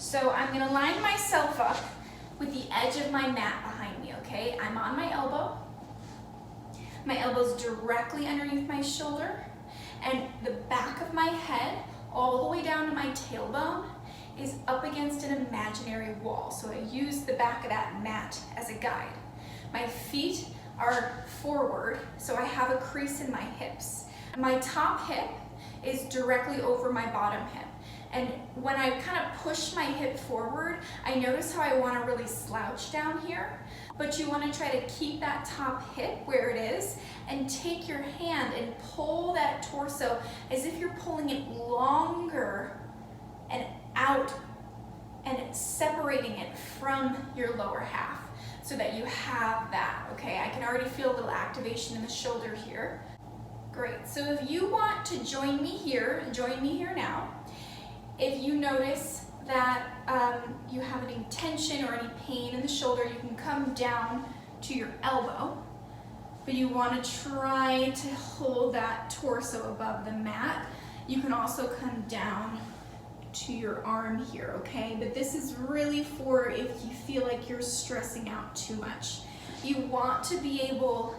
So I'm gonna line myself up with the edge of my mat behind me, okay? I'm on my elbow. My elbow's directly underneath my shoulder, and the back of my head, all the way down to my tailbone, is up against an imaginary wall. So I use the back of that mat as a guide. My feet are forward, so I have a crease in my hips. My top hip is directly over my bottom hip. And when I kind of push my hip forward, I notice how I want to really slouch down here. But you want to try to keep that top hip where it is and take your hand and pull that torso as if you're pulling it longer and out and separating it from your lower half so that you have that, okay? I can already feel a little activation in the shoulder here. Great, so if you want to join me here now. If you notice that you have any tension or any pain in the shoulder, you can come down to your elbow, but you want to try to hold that torso above the mat. You can also come down to your arm here, okay? But this is really for if you feel like you're stressing out too much. You want to be able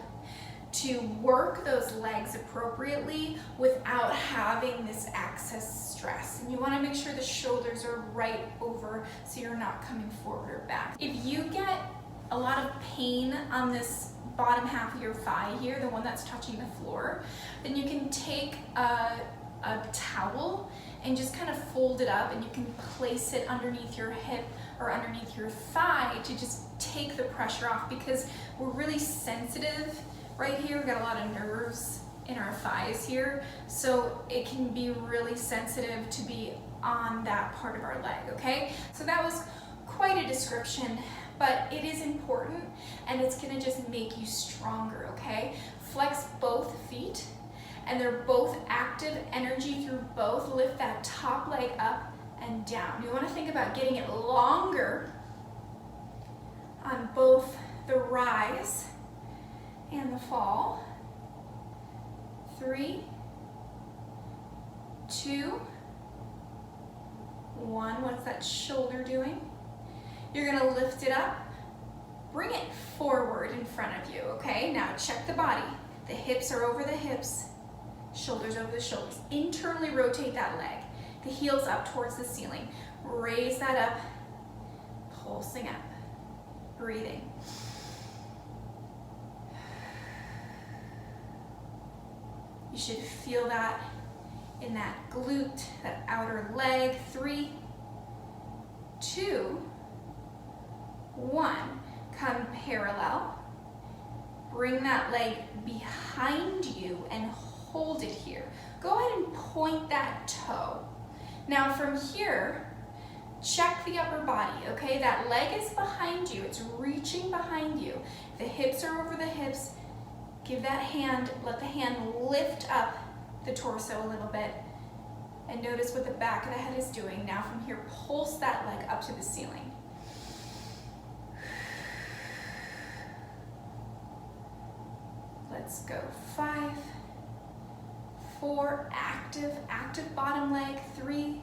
to work those legs appropriately without having this excess stress. And you want to make sure the shoulders are right over so you're not coming forward or back. If you get a lot of pain on this bottom half of your thigh here, the one that's touching the floor, then you can take a towel and just kind of fold it up, and you can place it underneath your hip or underneath your thigh to just take the pressure off, because we're really sensitive right here. We've got a lot of nerves in our thighs here, so it can be really sensitive to be on that part of our leg, okay? So that was quite a description, but it is important, and it's gonna just make you stronger, okay? Flex both feet, and they're both active, energy through both. Lift that top leg up and down. You wanna think about getting it longer on both the rise and the fall. 3, 2, 1. What's that shoulder doing? You're gonna lift it up, bring it forward in front of you, okay? Now check the body. The hips are over the hips, shoulders over the shoulders. Internally rotate that leg. The heels up towards the ceiling. Raise that up, pulsing up, breathing. You should feel that in that glute, that outer leg. 3, 2, 1. Come parallel. Bring that leg behind you and hold it here. Go ahead and point that toe. Now from here, check the upper body, okay? That leg is behind you. It's reaching behind you. The hips are over the hips. Give that hand, let the hand lift up the torso a little bit, and notice what the back of the head is doing. Now from here, pulse that leg up to the ceiling. Let's go. 5, 4, active bottom leg. 3,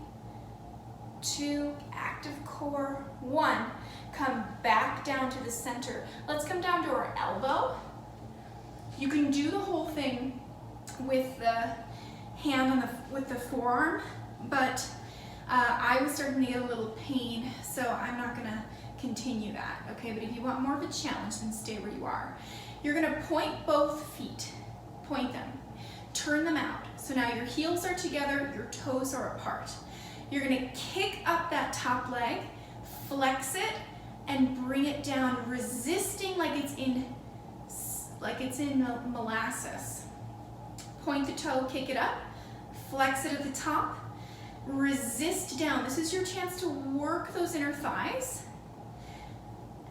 2, active core. 1, come back down to the center. Let's come down to our elbow. You can do the whole thing with the hand on with the forearm, but I was starting to get a little pain, so I'm not gonna continue that, okay? But if you want more of a challenge, then stay where you are. You're gonna point both feet, point them, turn them out. So now your heels are together, your toes are apart. You're gonna kick up that top leg, flex it, and bring it down, resisting like it's in molasses. Point the toe, kick it up, flex it at the top, resist down. This is your chance to work those inner thighs.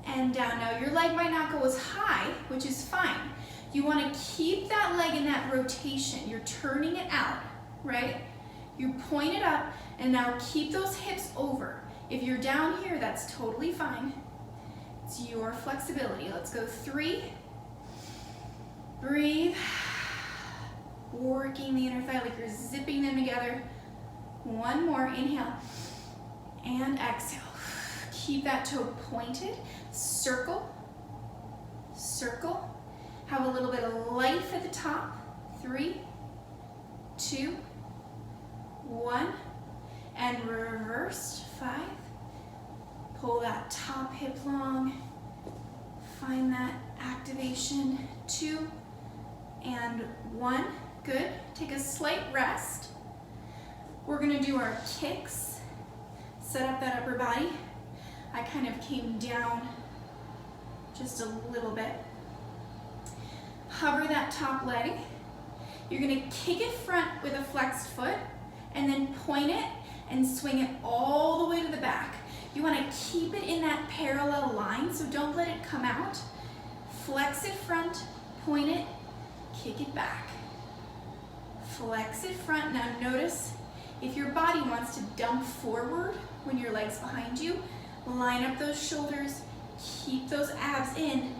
And down. Now your leg might not go as high, which is fine. You want to keep that leg in that rotation. You're turning it out, right? You point it up, and now keep those hips over. If you're down here, that's totally fine. It's your flexibility. Let's go. 3. Breathe. Working the inner thigh like you're zipping them together. 1 more. Inhale. and exhale. Keep that toe pointed. Circle, circle. Have a little bit of life at the top. 3, 2, 1. And reverse. 5. Pull that top hip long. Find that activation. 2 and 1. Good. Take a slight rest. We're gonna do our kicks. Set up that upper body. I kind of came down just a little bit. Hover that top leg. You're gonna kick it front with a flexed foot and then point it and swing it all the way to the back. You wanna keep it in that parallel line, so don't let it come out. Flex it front, point it, kick it back. Flex it front. Now notice if your body wants to dump forward when your leg's behind you, line up those shoulders, keep those abs in.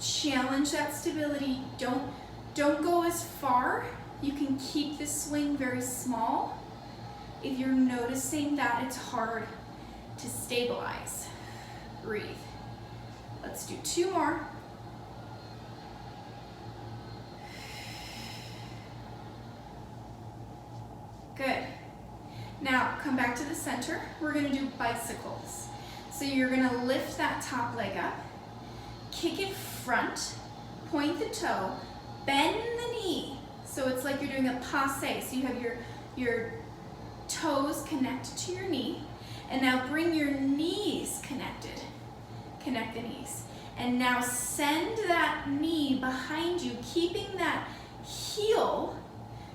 Challenge that stability. Don't go as far. You can keep this swing very small if you're noticing that it's hard to stabilize. Breathe. Let's do 2 more. Good. Now come back to the center. We're gonna do bicycles. So you're gonna lift that top leg up, kick it front, point the toe, bend the knee. So it's like you're doing a passe. So you have your toes connected to your knee, and now bring your knees connected. Connect the knees. And now send that knee behind you, keeping that heel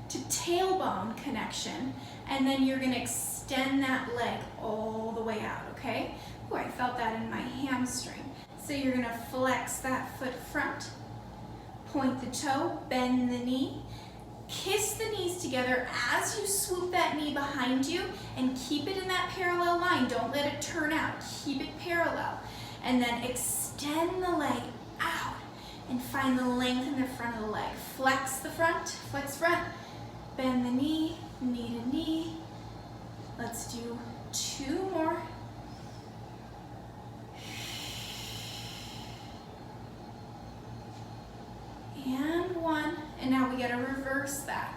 to tailbone connection, and then you're gonna extend that leg all the way out, okay? Ooh, I felt that in my hamstring. So you're gonna flex that foot front, point the toe, bend the knee, kiss the knees together as you swoop that knee behind you, and keep it in that parallel line. Don't let it turn out, keep it parallel. And then extend the leg out and find the length in the front of the leg. Flex the front, flex front, bend the knee, knee to knee. Let's do 2 more. And 1, and now we gotta reverse that.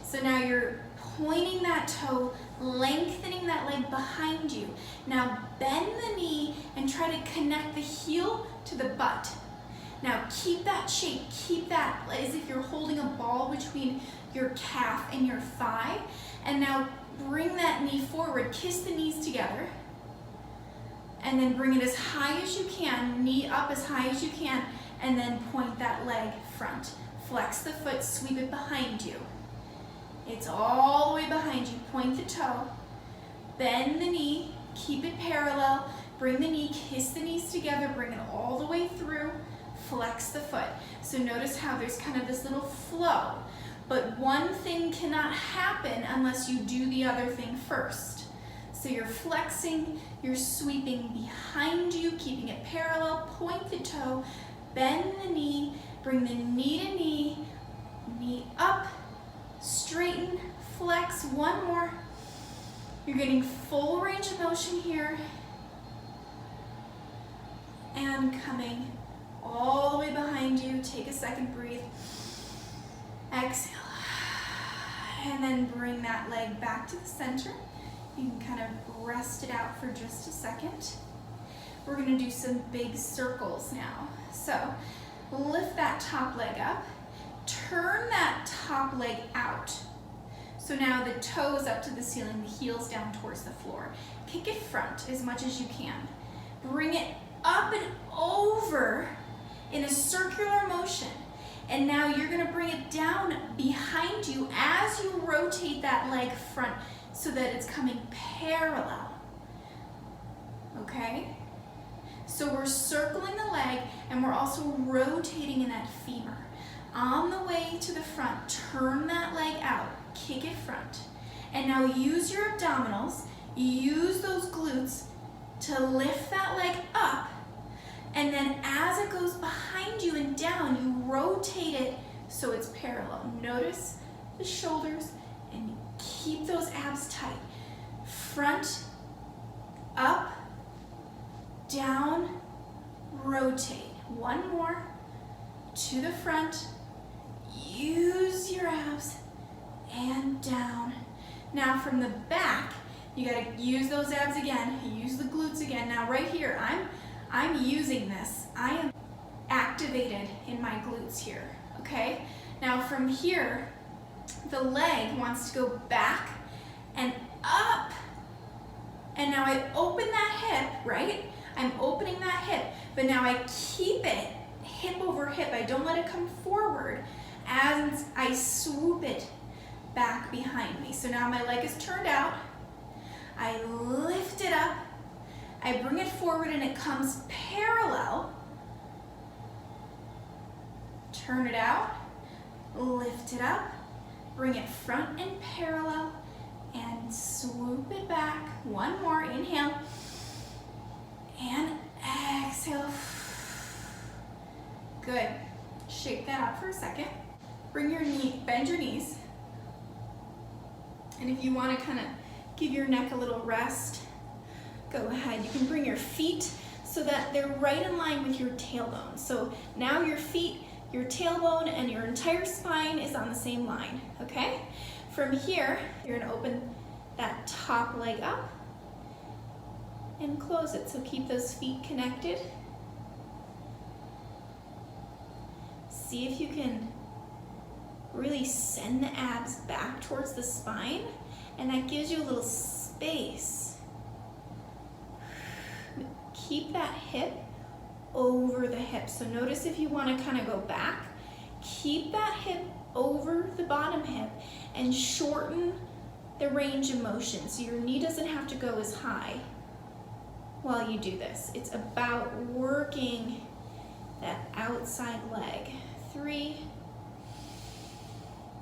So now you're pointing that toe, lengthening that leg behind you. Now bend the knee and try to connect the heel to the butt. Now keep that shape, keep that as if you're holding a ball between your calf and your thigh. And now bring that knee forward, kiss the knees together, and then bring it as high as you can, knee up as high as you can, and then point that leg front. Flex the foot, sweep it behind you. It's all the way behind you. Point the toe, bend the knee, keep it parallel, bring the knee, kiss the knees together, bring it all the way through, flex the foot. So notice how there's kind of this little flow, but one thing cannot happen unless you do the other thing first. So you're flexing, you're sweeping behind you, keeping it parallel, point the toe, bend the knee, bring the knee to knee, knee up, straighten, flex. 1 more. You're getting full range of motion here. And coming all the way behind you. Take a second, breathe. Exhale. And then bring that leg back to the center. You can kind of rest it out for just a second. We're gonna do some big circles now. So lift that top leg up, turn that top leg out. So now the toes up to the ceiling, the heels down towards the floor. Kick it front as much as you can. Bring it up and over in a circular motion. And now you're gonna bring it down behind you as you rotate that leg front so that it's coming parallel, okay? So we're circling the leg and we're also rotating in that femur. On the way to the front, turn that leg out, kick it front. And now use your abdominals, use those glutes to lift that leg up. And then as it goes behind you and down, you rotate it so it's parallel. Notice the shoulders and keep those abs tight. front, up, down, rotate. One more, to the front, use your abs, and down. Now from the back, you gotta use those abs again, use the glutes again. Now right here, I'm using this. I am activated in my glutes here, okay? Now from here, the leg wants to go back and up. And now I open that hip, right? I'm opening that hip, but now I keep it hip over hip. I don't let it come forward as I swoop it back behind me. So now my leg is turned out. I lift it up. I bring it forward and it comes parallel. Turn it out, lift it up, bring it front and parallel, and swoop it back. One more, inhale, and exhale. Good. Shake that out for a second. Bring your knee, bend your knees. And if you want to kind of give your neck a little rest, go ahead. You can bring your feet so that they're right in line with your tailbone. So now your feet, your tailbone, and your entire spine is on the same line, okay? From here, you're gonna open that top leg up and close it. So keep those feet connected. See if you can really send the abs back towards the spine, and that gives you a little space. Keep that hip over the hip. So notice if you want to kind of go back, keep that hip over the bottom hip and shorten the range of motion so your knee doesn't have to go as high while you do this. It's about working that outside leg. 3,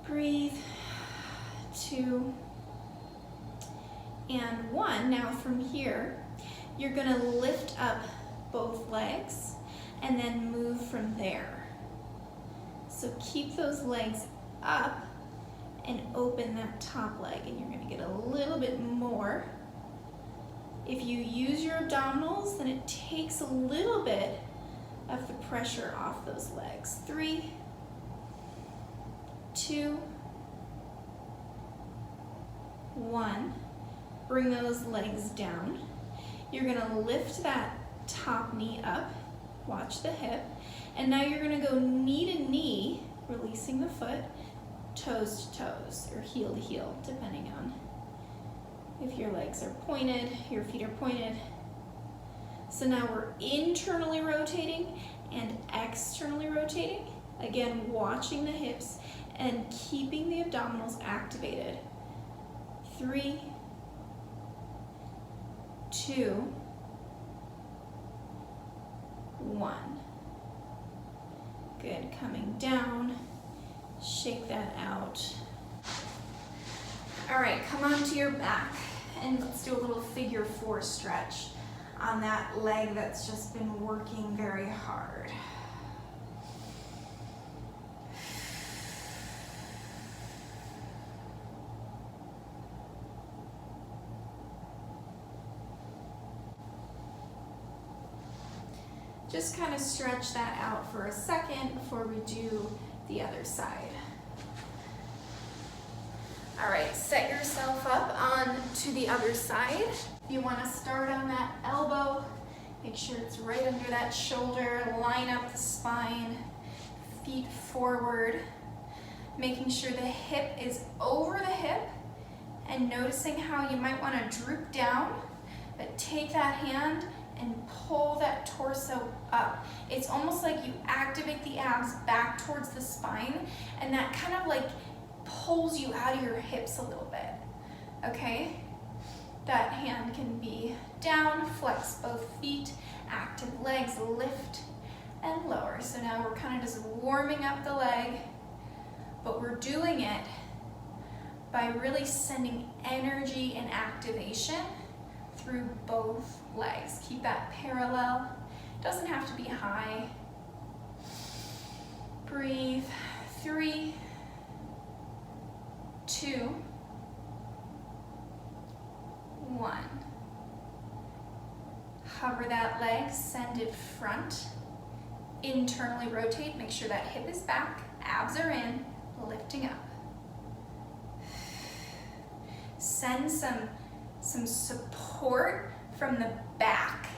breathe, 2, and 1. Now from here, you're gonna lift up both legs and then move from there. So keep those legs up and open that top leg, and you're gonna get a little bit more. If you use your abdominals, then it takes a little bit of the pressure off those legs. 3, 2, 1. Bring those legs down. You're gonna lift that top knee up, watch the hip, and now you're gonna go knee to knee, releasing the foot, toes to toes, or heel to heel, depending on if your legs are pointed, your feet are pointed. So now we're internally rotating and externally rotating. Again, watching the hips and keeping the abdominals activated. 3, 2, 1. Good, coming down, shake that out. All right, come onto your back and let's do a little figure 4 stretch on that leg that's just been working very hard. Just kind of stretch that out for a second before we do the other side. All right, set yourself up on to the other side. You want to start on that elbow. Make sure it's right under that shoulder. Line up the spine, feet forward. Making sure the hip is over the hip and noticing how you might want to droop down, but take that hand and pull that torso up. It's almost like you activate the abs back towards the spine, and that kind of like pulls you out of your hips a little bit, okay? That hand can be down, flex both feet, active legs, lift and lower. So now we're kind of just warming up the leg, but we're doing it by really sending energy and activation through both legs. Keep that parallel. Doesn't have to be high. Breathe. 3, 2, 1. Hover that leg, send it front. Internally rotate, make sure that hip is back, abs are in, lifting up. Send some support from the back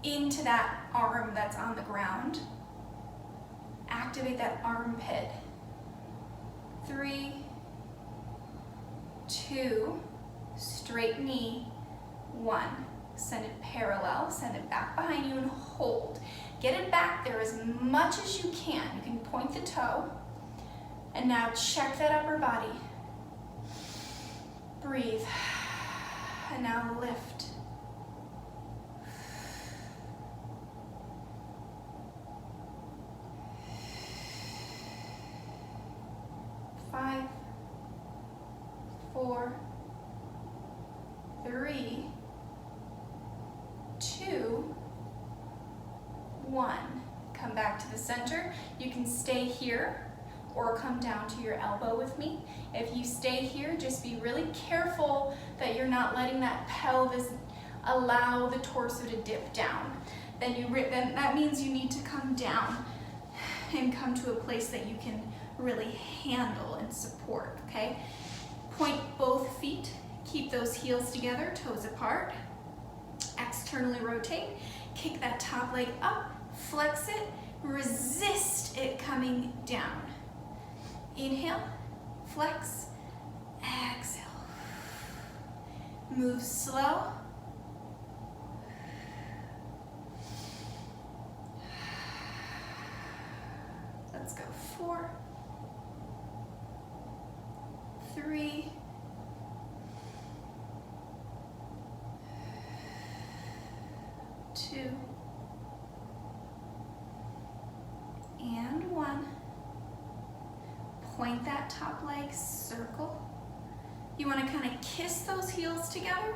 into that arm that's on the ground. Activate that armpit. 3, 2, straight knee, 1. Send it parallel, send it back behind you and hold. Get it back there as much as you can. You can point the toe. And now check that upper body. Breathe. And now lift. Five, 4, 3, 2, 1. Come back to the center. You can stay here or come down to your elbow with me. If you stay here, just be really careful that you're not letting that pelvis allow the torso to dip down. Then that means you need to come down and come to a place that you can really handle and support, okay? Point both feet, keep those heels together, toes apart. Externally rotate, kick that top leg up, flex it, resist it coming down. Inhale, flex, exhale. Move slow. Let's go. 4, 3, 2, and 1. Point that top leg, circle. You want to kind of kiss those heels together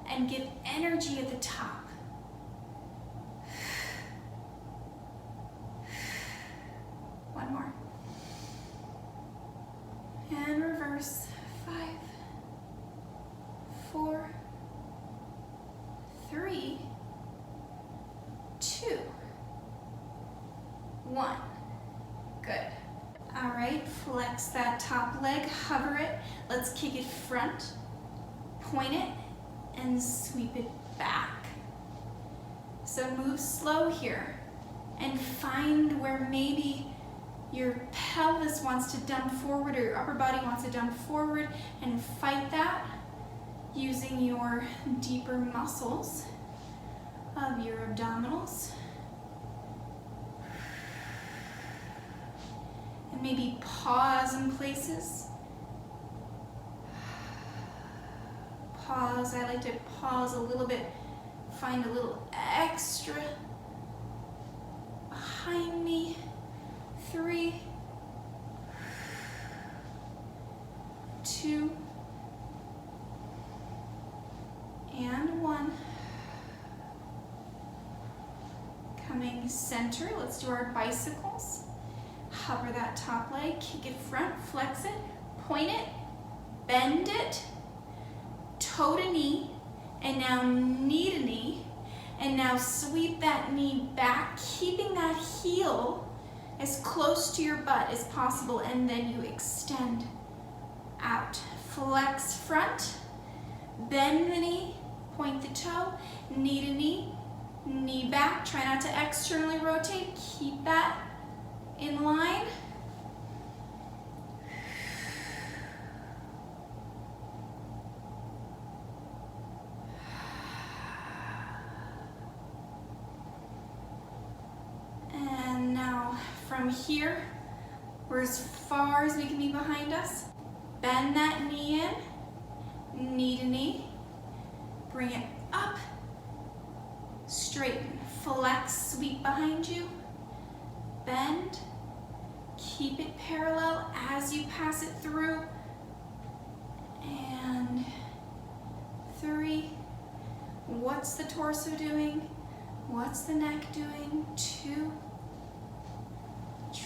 and give energy at the top. One more. And reverse. 5, 4, 3, 2, 1. Good. All right, flex that top leg, hover it. Let's kick it front, point it, and sweep it back. So move slow here and find where maybe your pelvis wants to dump forward or your upper body wants to dump forward, and fight that using your deeper muscles of your abdominals. And maybe pause in places. Pause. I like to pause a little bit, find a little extra behind me. 3, 2, and 1. Coming center, let's do our bicycles. Hover that top leg, kick it front, flex it, point it, bend it, toe to knee, and now knee to knee, and now sweep that knee back, keeping that heel as close to your butt as possible, and then you extend out. Flex front, bend the knee, point the toe, knee to knee, knee back. Try not to externally rotate, keep that in line. And now from here, we're as far as we can be behind us. Bend that knee in, knee to knee. Bring it up, straighten, flex, sweep behind you. Bend, keep it parallel as you pass it through. And 3. What's the torso doing? What's the neck doing? 2.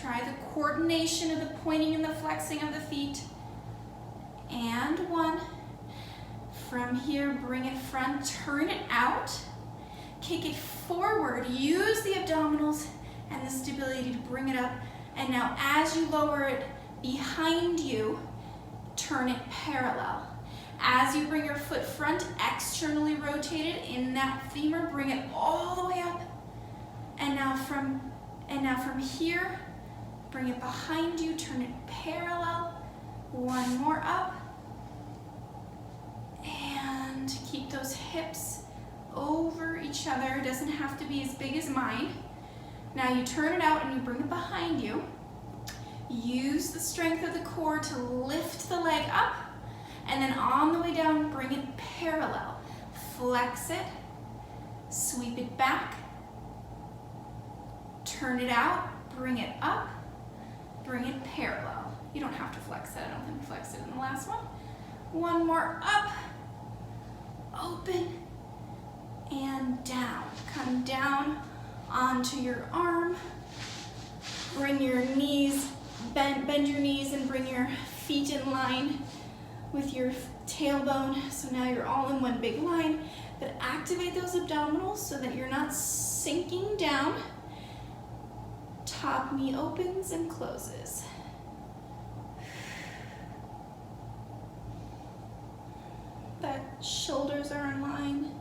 Try the coordination of the pointing and the flexing of the feet. And 1. From here, bring it front, turn it out, kick it forward, use the abdominals and the stability to bring it up. And now as you lower it behind you, turn it parallel. As you bring your foot front, externally rotated in that femur, bring it all the way up. And now from here, bring it behind you, turn it parallel. One more up. And keep those hips over each other. It doesn't have to be as big as mine. Now you turn it out and you bring it behind you. Use the strength of the core to lift the leg up, and then on the way down, bring it parallel. Flex it, sweep it back, turn it out, bring it up, bring it parallel. You don't have to flex it. I don't think we flexed it in the last one. One more up, open, and down. Come down onto your arm. Bring your knees, bend your knees and bring your feet in line with your tailbone. So now you're all in one big line, but activate those abdominals so that you're not sinking down. Top knee opens and closes. That shoulders are in line.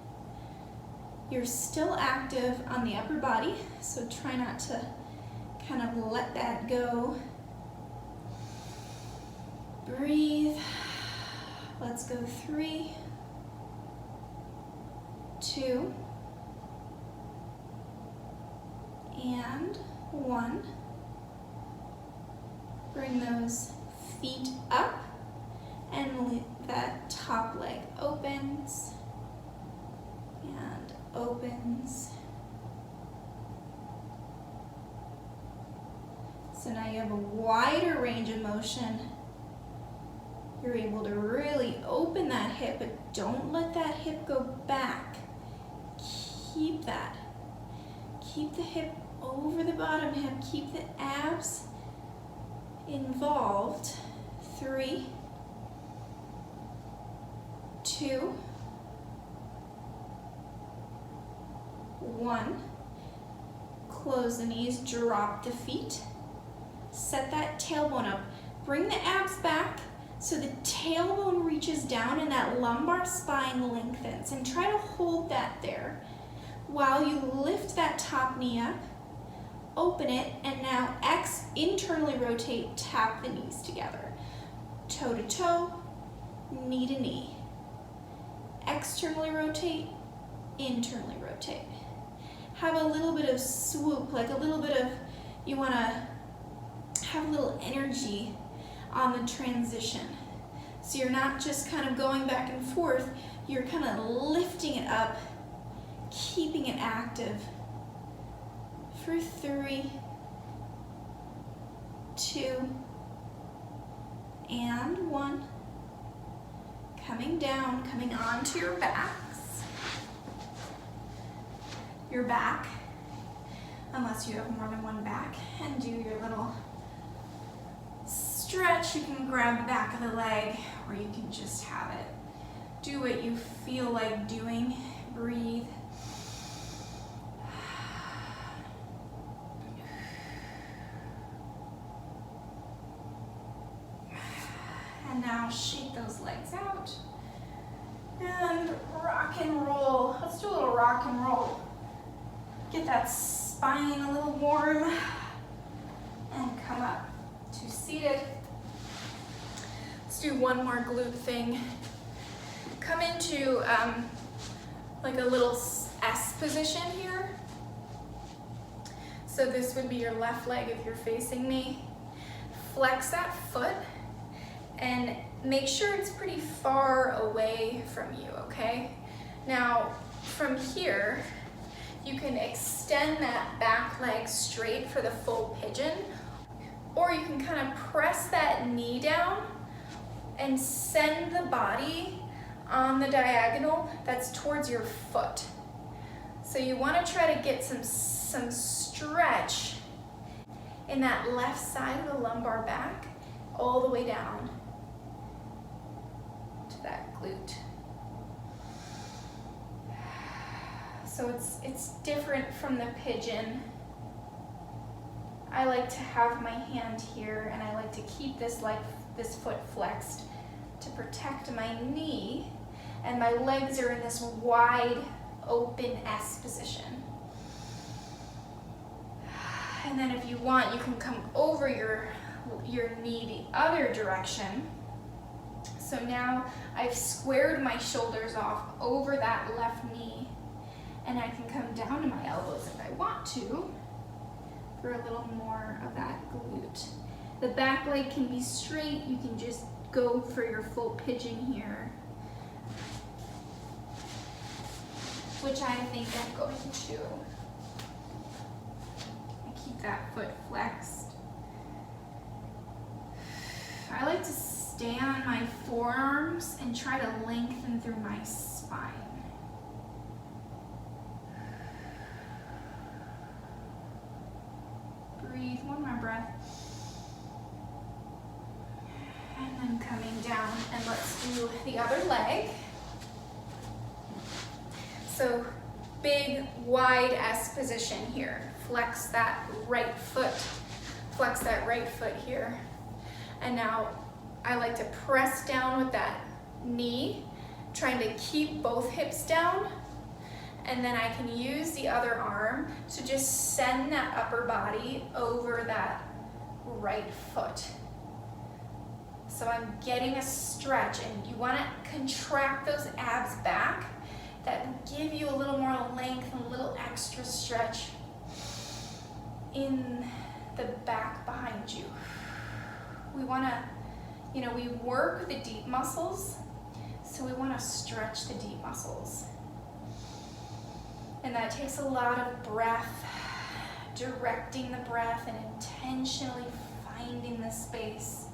You're still active on the upper body, so try not to kind of let that go. Breathe. Let's go 3, 2, and 1. Bring those feet up and that top leg opens and opens. So now you have a wider range of motion. You're able to really open that hip, but don't let that hip go back. Keep that. Keep the hip over the bottom hip. Keep the abs involved. 3, 2, 1. Close the knees, drop the feet. Set that tailbone up. Bring the abs back so the tailbone reaches down and that lumbar spine lengthens. And try to hold that there while you lift that top knee up, open it, and now internally rotate, tap the knees together. Toe to toe, knee to knee. Externally rotate, internally rotate. Have a little bit of swoop, like a little bit of, you want to have a little energy on the transition. So you're not just kind of going back and forth, you're kind of lifting it up, keeping it active. For 3, 2, and 1. Coming down, coming onto your backs. Your back, unless you have more than one back, and do your little stretch. You can grab the back of the leg, or you can just have it. Do what you feel like doing. Breathe. And now shake those legs out. And rock and roll. Let's do a little rock and roll. Get that spine a little warm. And come up to seated. Let's do one more glute thing. Come into like a little S position here. So this would be your left leg if you're facing me. Flex that foot and make sure it's pretty far away from you, okay? Now, from here, you can extend that back leg straight for the full pigeon, or you can kind of press that knee down and send the body on the diagonal that's towards your foot. So you want to try to get some stretch in that left side of the lumbar back all the way down to that glute. So it's different from the pigeon. I like to have my hand here, and I like to keep this foot flexed to protect my knee, and my legs are in this wide open S position. And then if you want, you can come over your knee the other direction. So now I've squared my shoulders off over that left knee, and I can come down to my elbows if I want to for a little more of that glute. The back leg can be straight. You can just go for your full pigeon here, which I think I'm going to. I keep that foot flexed. I like to stay on my forearms and try to lengthen through my spine. Breathe, one more breath. And then coming down, and let's do the other leg. So big, wide S position here. Flex that right foot. Flex that right foot here. And now I like to press down with that knee, trying to keep both hips down. And then I can use the other arm to just send that upper body over that right foot. So I'm getting a stretch, and you want to contract those abs back. That give you a little more length and a little extra stretch in the back behind you. We want to, we work the deep muscles, so we want to stretch the deep muscles. And that takes a lot of breath, directing the breath and intentionally finding the space.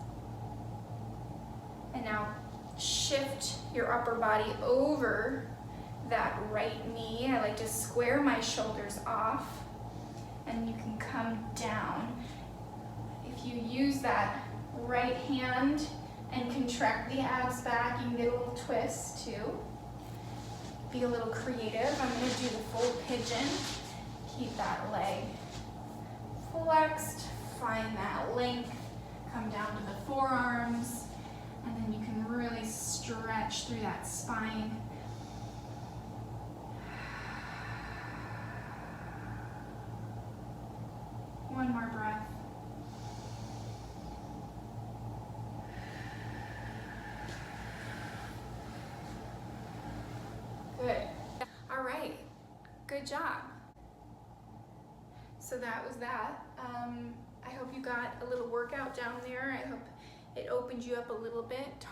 And now shift your upper body over that right knee. I like to square my shoulders off, and you can come down. If you use that right hand and contract the abs back, you can get a little twist too. Be a little creative. I'm going to do the full pigeon. Keep that leg flexed, find that length, come down to the forearms, and then you can really stretch through that spine. One more breath. Good. All right. Good job. So that was that. I hope you got a little workout down there. I hope it opened you up a little bit.